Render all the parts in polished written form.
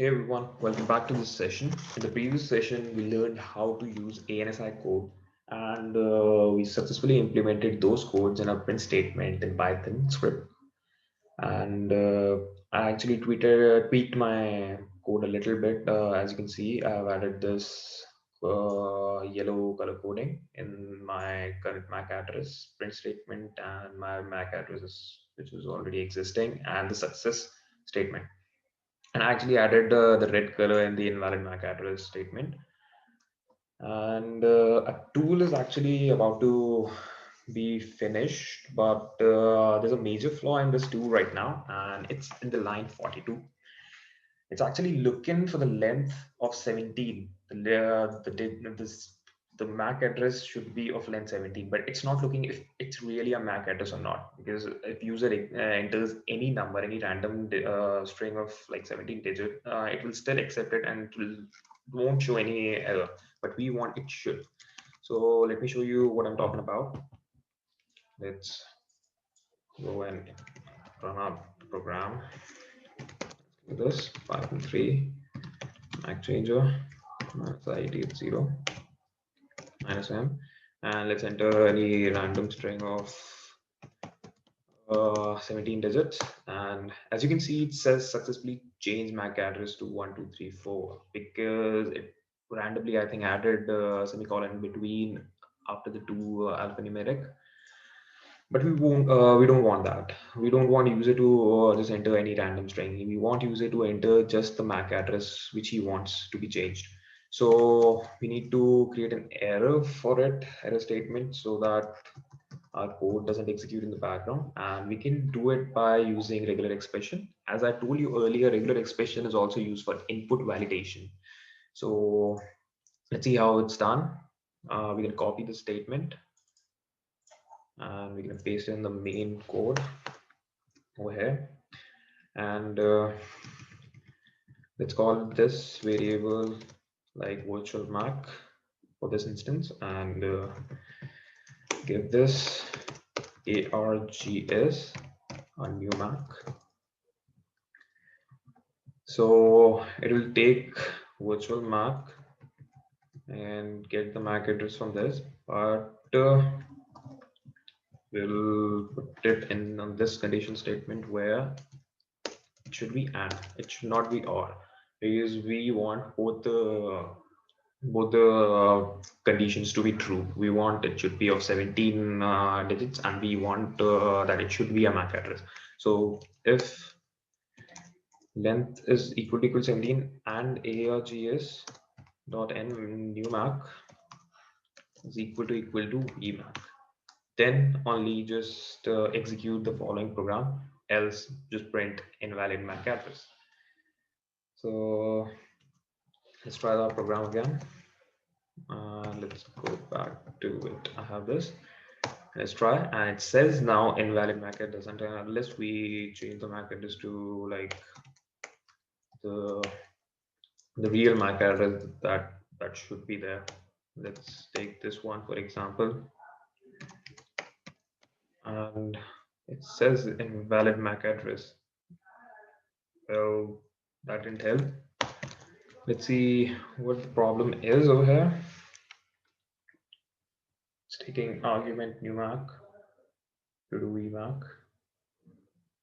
Hey everyone, welcome back to this session. In the previous session, we learned how to use ANSI code and we successfully implemented those codes in a print statement in Python script. And I actually tweaked my code a little bit. As you can see, I've added this yellow color coding in my current MAC address print statement and my MAC address, which was already existing, and the success statement, and I actually added the red color in the invalid MAC address statement. And a tool is actually about to be finished, but there's a major flaw in this tool right now, and it's in the line 42. It's actually looking for the length of 17. The MAC address should be of length 17, but it's not looking if it's really a MAC address or not. Because if user enters any number, any random string of like 17 digit, it will still accept it and won't show any error. But we want it should. So let me show you what I'm talking about. Let's go and run our program. This Python 3 MAC changer -id 0 -m, and let's enter any random string of 17 digits. And as you can see, it says successfully changed MAC address to 1234 because it randomly, I think, added semicolon between after the two alphanumeric. But we don't want that. We don't want user to just enter any random string. We want user to enter just the MAC address which he wants to be changed. So we need to create an error for it, error statement, so that our code doesn't execute in the background. And we can do it by using regular expression. As I told you earlier, regular expression is also used for input validation. So let's see how it's done. We can copy the statement and we're going to paste in the main code over here, and let's call this variable like virtual MAC for this instance, and give this args a new MAC. So it will take virtual MAC and get the MAC address from this, but we'll put it in on this condition statement where it should be and, it should not be or, because we want both the conditions to be true. We want it should be of 17 digits, and we want that it should be a MAC address. So if length is equal to 17 and args dot n new MAC is equal to emac, then only just execute the following program, else just print invalid MAC address. So let's try the program again. Let's go back to it. I have this. Let's try, and it says now invalid MAC address, and unless we change the MAC address to like the real MAC address that should be there. Let's take this one for example, and it says invalid MAC address. Well, that didn't help. Let's see what the problem is over here. It's taking argument new MAC to do vmac,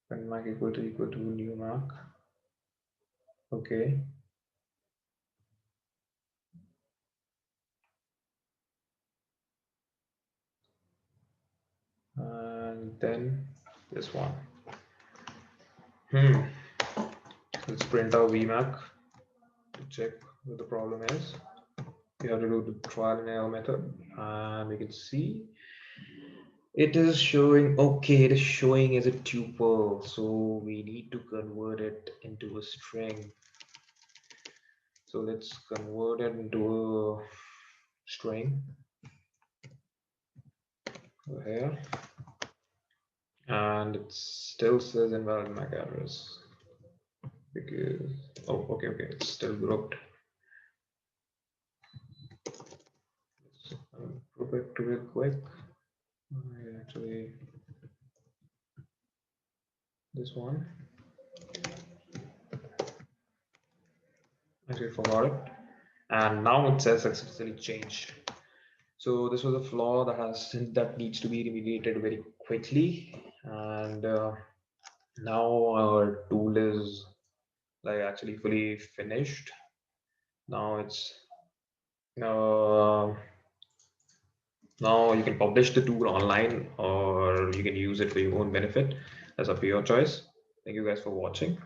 when MAC equal to new MAC. Okay. And then this one. Let's print our vmac to check what the problem is. We have to do the trial and error method, and we can see it is showing okay. It is showing as a tuple, so we need to convert it into a string. So let's convert it into a string over here, and it still says invalid MAC address because okay, it's still grouped. Let's group it real quick. Actually, this one. Actually forgot it. And now it says successfully changed. So this was a flaw that needs to be remediated very quickly. And now our tool is like actually fully finished. Now it's uh, now you can publish the tool online or you can use it for your own benefit. That's up to your choice. Thank you guys for watching.